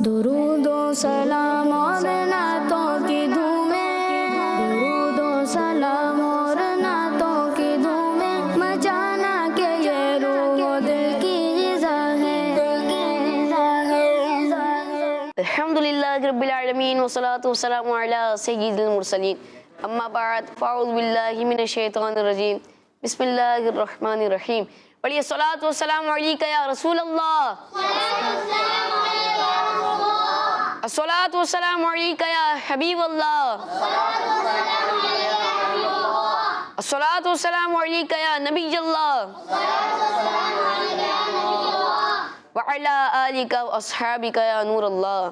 दुरूदो सलाम और नातों की धूमें, दुरूदो सलाम और नातों की धूमें, मचाना के ये रूह दिल की ग़िज़ा है। अल्हम्दुलिल्लाहि रब्बिल आलमीन वस्सलातु वस्सलामु अला सय्यिदिल मुरसलीन, अम्मा बाद, फ़अऊज़ु बिल्लाहि मिनश शैतानिर रजीम, बिस्मिल्लाहिर रहमानिर रहीम। पढ़िए सलातु वस्सलामु अलैका या रसूल अल्लाह, अस्सलातु वस्सलामु अलैका या हबीब अल्लाह, अस्सलातु वस्सलामु अलैका या नबी अल्लाह, व अला आलिका व अस्हाबिका या नूर अल्लाह।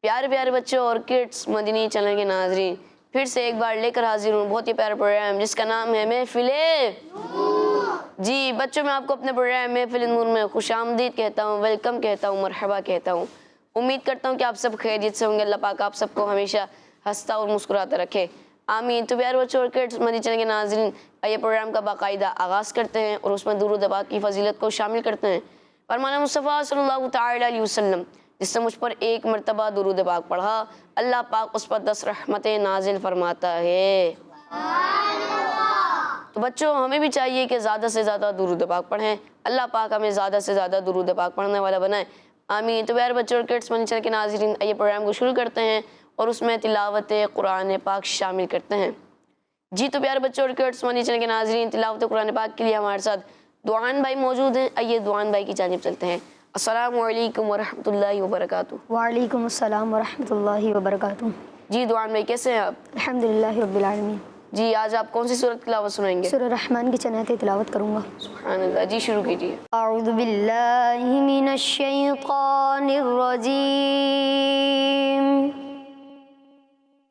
प्यारे प्यारे बच्चों और किड्स मदनी चैनल के नाज़रीन, फिर से एक बार लेकर हाजिर हूँ बहुत ही प्यारा प्रोग्राम जिसका नाम है महफिले। जी बच्चों, मैं आपको अपने प्रोग्राम महफिल नूर में खुशामदीद कहता हूँ, वेलकम कहता हूँ, मरहबा कहता हूँ। उम्मीद करता हूँ कि आप सब खैरियत से होंगे। अल्लाह पाक आप सबको हमेशा हंसता और मुस्कुराता रखे, आमीन। तो प्यारे बच्चों और किड्स मदनी चैनल के नाज़रीन, आइए प्रोग्राम का बाकायदा आगाज़ करते हैं और उसमें दुरूद पाक की फजीलत को शामिल करते हैं। फरमाना मुस्तफ़ा सल्लल्लाहु तआला अलैहि वसल्लम, जिसने मुझ पर एक मरतबा दुरूद पाक पढ़ा, अल्लाह पाक उस पर 10 रहमतें नाजिल फरमाता है। तो बच्चों, हमें भी चाहिए कि ज़्यादा से ज़्यादा दुरूद पाक पढ़ें। अल्लाह पाक हमें ज़्यादा से ज़्यादा दुरूद पाक पढ़ने वाला बनाए, आमीन। तो प्यारे बच्चों और किड्स मदनी चैनल के नाज़रीन, आइए प्रोग्राम को शुरू करते हैं और उसमें तिलावत कुरान पाक शामिल करते हैं। जी तो प्यारे बच्चों और किड्स मदनी चैनल के नाज़रीन, तिलावत कुरान पाक के लिए हमारे साथ दुआन भाई मौजूद हैं। आइए दुआन भाई की जानिब चलते हैं। अस्सलामु अलैकुम वरहमतुल्लाहि वबरकातुहू। वालेकुम अस्सलाम वरहमतुल्लाहि वबरकातुहू। जी दुआन भाई, कैसे हैं आप? अल्हम्दुलिल्लाहि रब्बिल आलमीन। जी आज आप कौन सी सूरत की तिलावत सुनाएंगे? सूरह रहमान की चनाते तिलावत करूँगा। सुभान अल्लाह। जी शुरू कीजिए। अऊज़ु बिल्लाहि मिनश शैतानिर रजीम,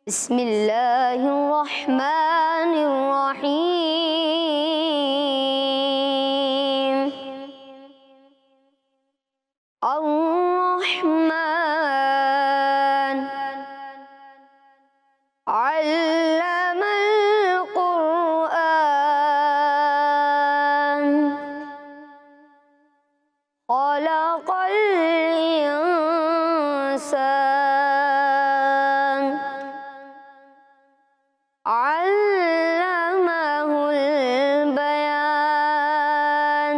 बिस्मिल्लाहिर रहमानिर रहीम। अर्रहमान अल्लमल क़ुरआन, ख़लक़ल इंसान, अल्लमहुल बयान।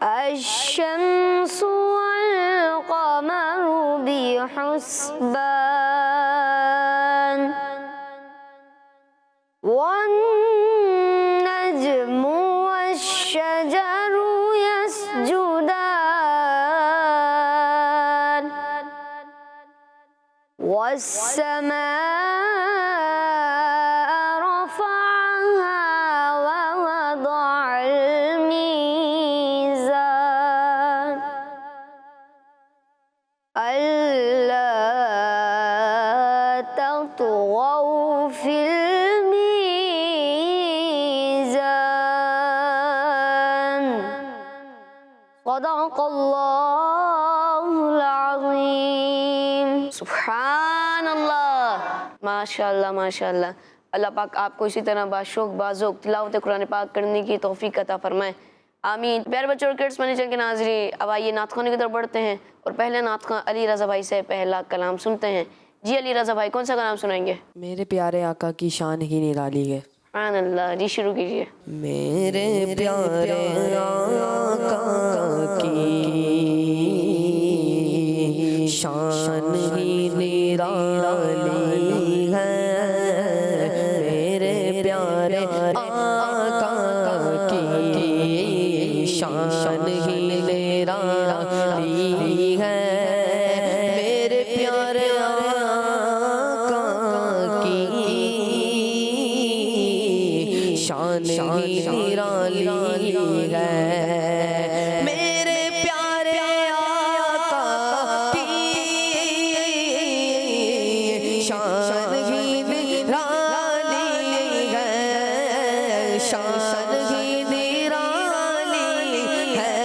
अश-शम्सु वल क़मरु बिहुस्बान, वन-नज्मु वश-शजरु यसजुदान, वस्समाअ रफ़अहा व वदअल मीज़ान, अल्ला तत्ग़ौ फ़िल मीज़ान। सदक़ल्लाहुल अज़ीम। सुभान अल्लाह, माशाअल्लाह माशाअल्लाह। अल्लाह पाक आपको इसी तरह बाशौक बाज़ौक तिलावत कुरान पाक करने की तौफीक अता फरमाए, आमीन। प्यारे बच्चों और किड्स मदनी चैनल के नाज़रीन, अब आइए नात ख़वानी की तरफ बढ़ते हैं और पहले नात ख़वान अली रज़ा भाई से पहला कलाम सुनते हैं। जी अली रज़ा भाई, कौन सा कलाम सुनाएंगे? मेरे प्यारे आका की शान ही निराली है। सुभान अल्लाह। जी शुरू कीजिए। मेरे प्यारे आका की शान ही निराली है। मेरे प्यारे आका की शान ही निराली है। मेरे प्यारे आका की शान ही निराली है। मेरे प्यारे आका की शान ही निराली है। शान ही निराली है।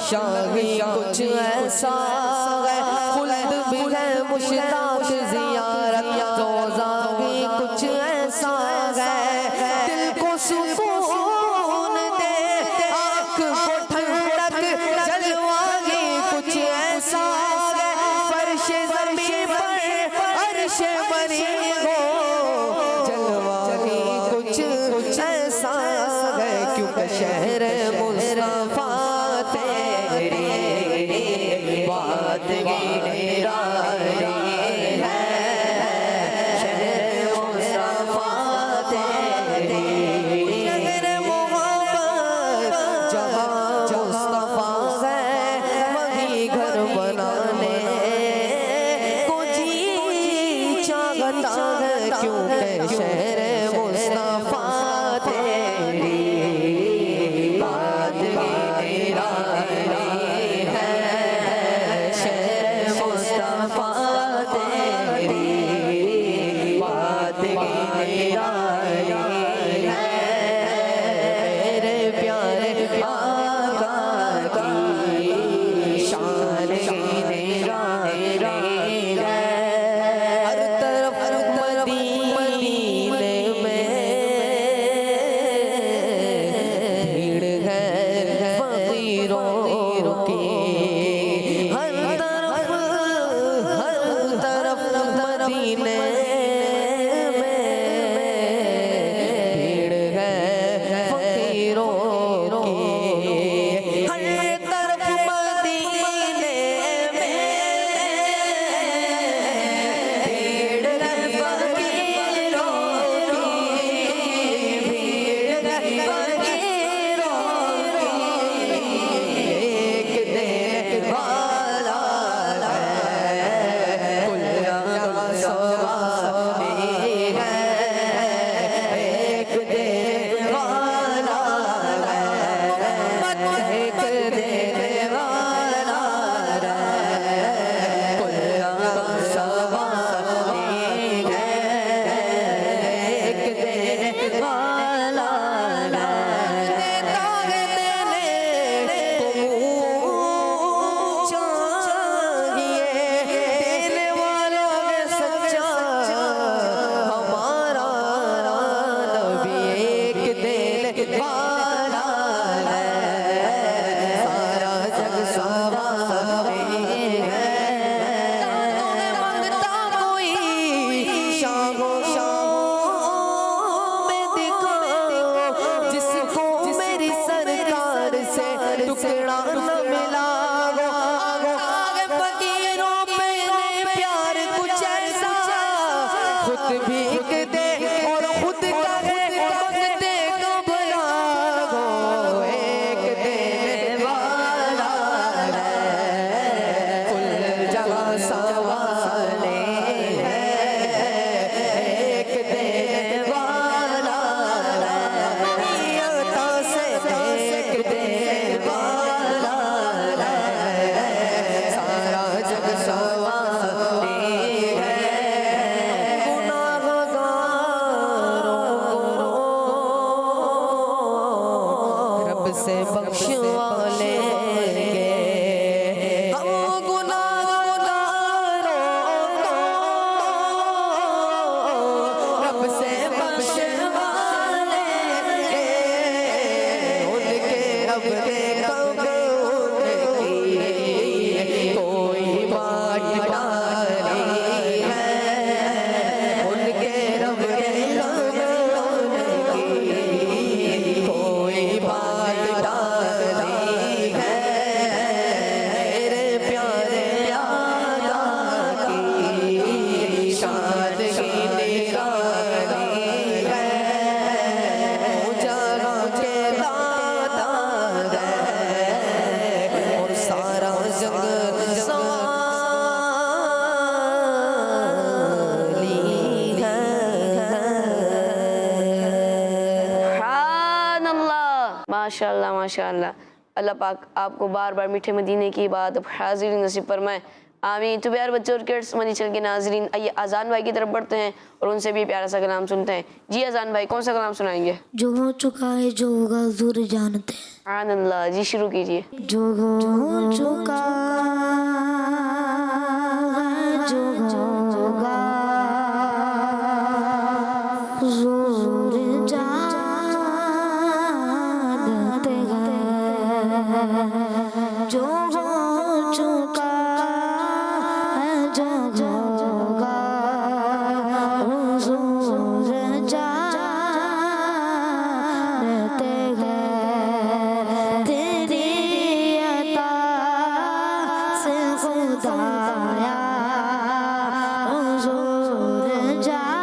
शाही कुछ ऐसा है, खुल्द भी है मुश्ताक ज़ियारत रोज़ा भी कुछ ऐसा है, दिल को सुकून दे आँख को ठंडक जलवागी कुछ ऐसा है, फर्श ज़मीं पर अर्श बनी हो जलवागी कुछ ऐसा है, क्योंकि शहर मुस्तफा तेरी बात की निराली है, शहर मुस्तफा तेरी शहर मोहब्बत जहाँ मुस्तफा है वही घर बनाने को जी चाहता है, क्योंकि शहर मुस्तफा तेरी बात की निराली है, शहर मुस्तफा तेरी बात की निराली है, मेरे प्यारे आका की शान की निराली है, हर तरफ मदीने में भीड़ है फकीरों की, हर तरफ मदीने में भीड़ है फकीरों की, हर तरफ मदीने में भीड़ है फकीरों की, भीड़ है फकीरों की, एक देने वाला है कुल सवारी है, एक देने वाला है, एक देने वाला है कुल सवारी है, एक देने वाला है, देता है देने को चाहिए, देने वाला है सच्चा हमारा नबी, एक देने वाला है, सारा जग सवारी है, मांगता कोई शाहों में दिखाओ, जिसको मेरी सरकार से टुकड़ा न मिला हो, आगे फकीरों पे प्यार कुछ ऐसा, खुद भीख दे और खुद कहे मांगते कब लागो, एक देने वाला है कुल जगह सवाले है, एक देने वाला है, नियता से एक देने वाला है, सारा जग सवाले है, गुनाहगारों को रब से बख्शवा लेंगे, हम गुनाहगारों को रब से बख्शवा लेंगे, उनके रब के कब उनकी कोई बाट डाली है, उनके रब के कब उनकी कोई बाट डाली है, मेरे प्यारे आका की शान की निराली है, उजाला के दाता है और सारा जग सवाली है। माशाअल्लाह माशाअल्लाह। अल्लाह पाक आपको बार बार मीठे मदीने की बात हाजिर नसीब फरमाए। आमीन। तो प्यारे बच्चों और किड्स मदनी चैनल के नाजरीन, आइए अजान भाई की तरफ बढ़ते हैं और उनसे भी प्यारा सा कलाम सुनते हैं। जी अजान भाई, कौन सा कलाम सुनाएंगे? जो हो चुका है जो होगा हुजूर जानते हैं। सुभान अल्लाह। जी शुरू कीजिए। जो हो चुका है जो होगा हुजूर जानते हैं। जो हो चुका है जो होगा हुजूर जानते हैं। तेरी अता से खुदाया हुजूर जानते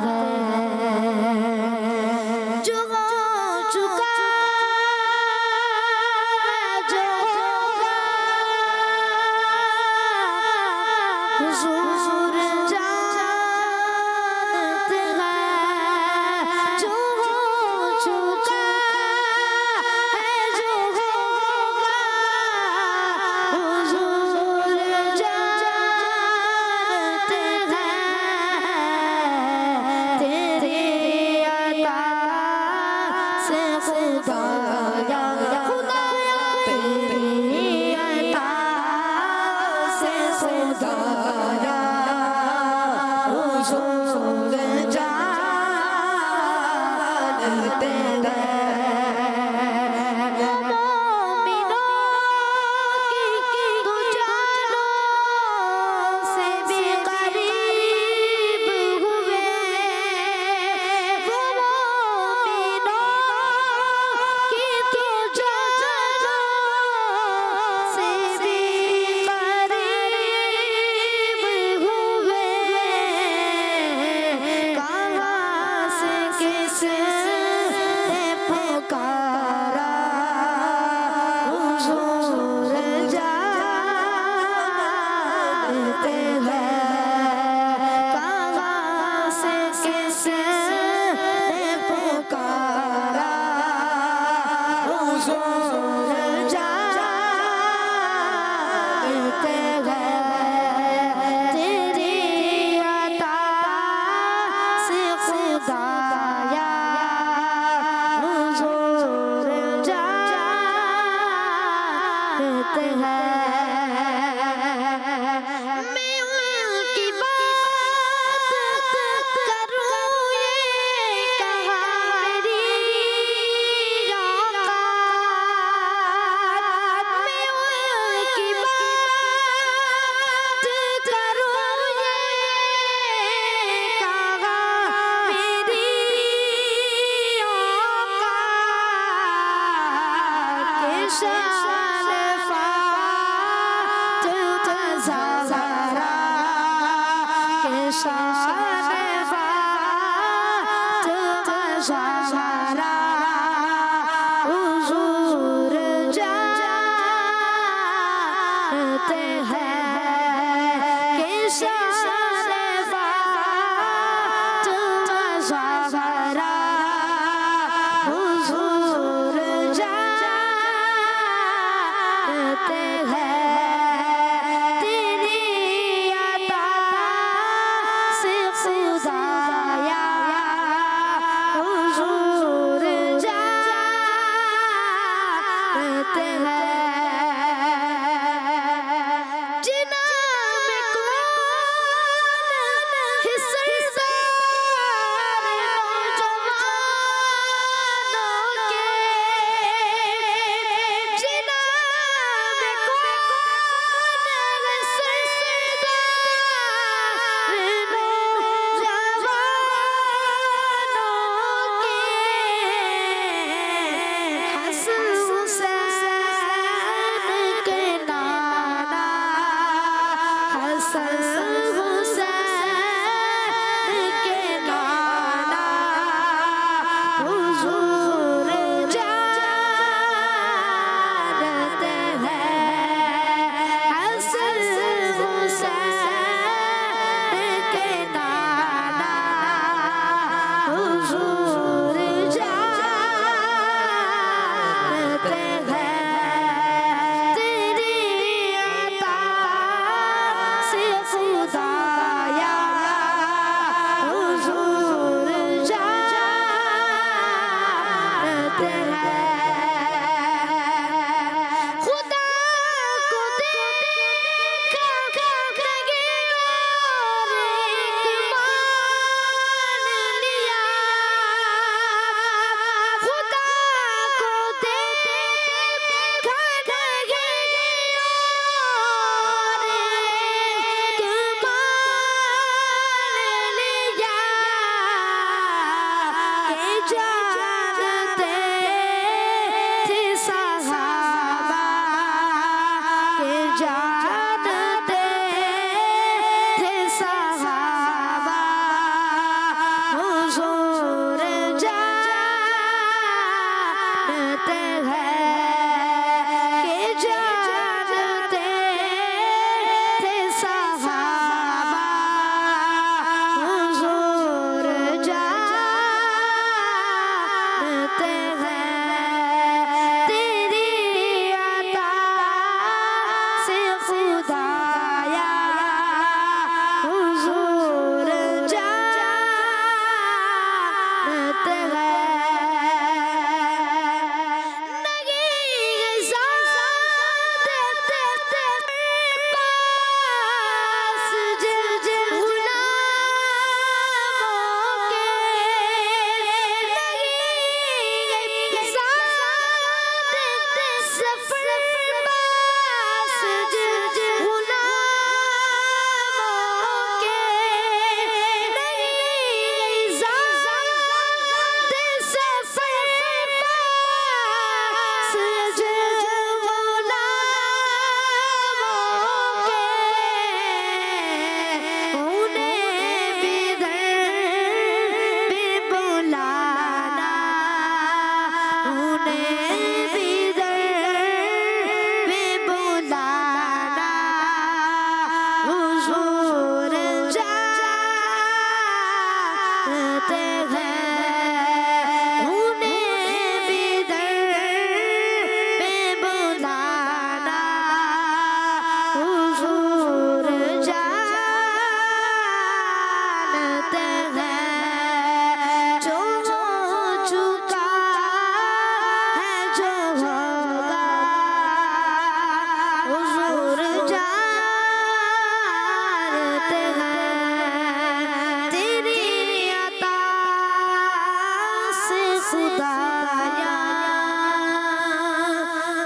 हैं। जो हो चुका जो होगा हुजूर जानते हैं। जो हो चुका है जो होगा हुजूर जानते हैं। तेरी अता से खुदाया तेरी अता से खुदाया हुजूर जानते हैं। मोमिनों की दो जानों से भी करीब हुए। वो मोमिनों की दो जानों से भी करीब हुए। कहाँ से किसने पुकारा हुजूर जानते हैं। कहाँ से किसने पुकारा हुजूर जानते हैं। तेरी अता से खुदाया हुजूर जानते हैं। मैं उनकी बात करूं ये कहा मेरी औकात। मैं उनकी बात करूं ये कहा मेरी औकात। के शान फातिमा ज़हरा के शान फातिमा ज़हरा हुजूर जानते हैं। के शान फातिमा ज़हरा हुजूर जानते हैं। तेरी अता से खुदाया हुजूर जानते थे सहाबा के जानते थे सहाबा हुजूर जानते हैं कि जानते थे सहाबा हुजूर जानते हैं तेरी अता से खुदाया हुजूर जानते हैं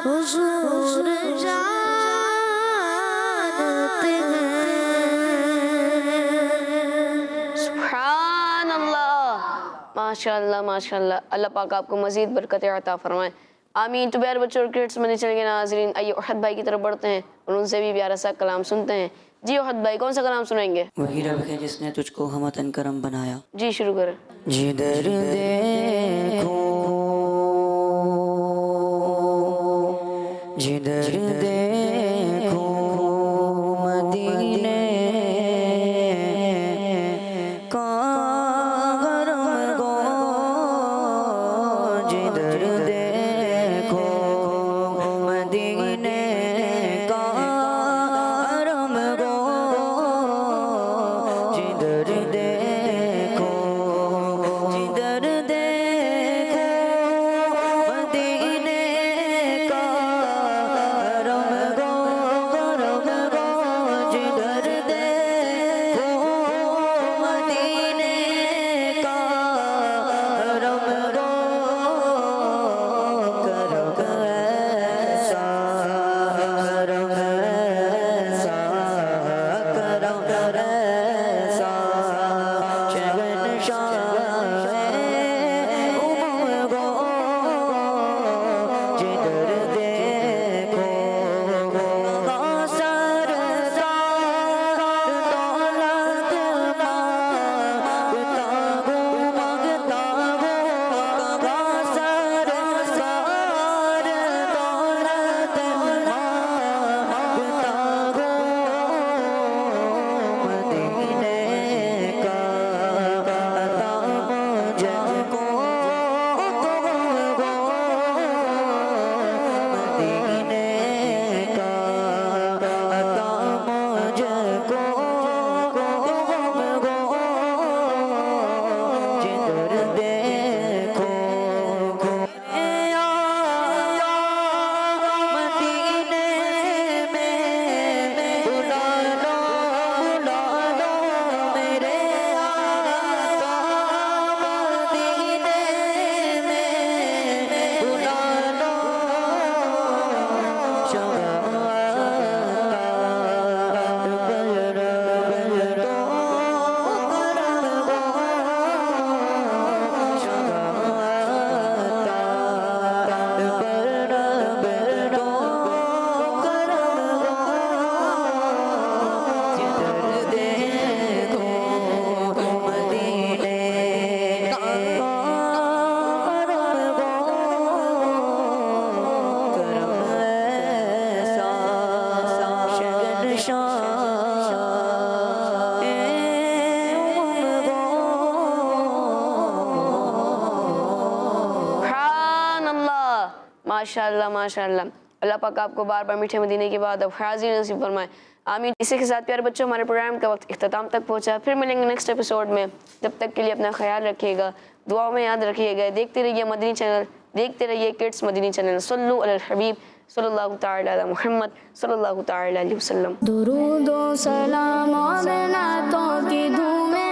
हुजूर जानते हैं। सुभान अल्लाह, माशाअल्लाह माशाअल्लाह। अल्लाह पाक आपको मज़ीद बरकत अता फरमाए, आमीन। तो प्यारे बच्चों और किड्स मदनी चैनल के नाज़रीन, आइए ओहद भाई की तरफ बढ़ते हैं और उनसे भी प्यारा सा कलाम सुनते हैं। जी ओहद भाई, कौन सा कलाम सुनाएंगे? वही रब है जिसने तुझको हमतन करम बनाया। जी शुरू करें। जिधर देखो जिधर देखो मदीने का गरम गो, जिधर देखो मदीने का गरम गो, जिधर देखो जिधर देखो मदीने का गरम गो, गरम गो, जिधर देखो मदीने का गरम गो, माशाअल्लाह माशाअल्लाह। अल्लाह पाक आपको बार बार मीठे मदीने की बात अब हाजिर नसीब फरमाए, आमीन। इसी के साथ प्यारे बच्चों, हमारे प्रोग्राम का वक्त इख्तिताम तक पहुंचा। फिर मिलेंगे नेक्स्ट एपिसोड में। जब तक के लिए अपना ख्याल रखिएगा, दुआओं में याद रखिएगा। देखते रहिए मदनी चैनल, देखते रहिए किड्स मदनी चैनल। सल्लु अलल हबीब सल्लल्लाहु तआला अला मुहम्मद सल्लल्लाहु तआला अलैहि वसल्लम। दुरूद व सलाम और नातों की धूमें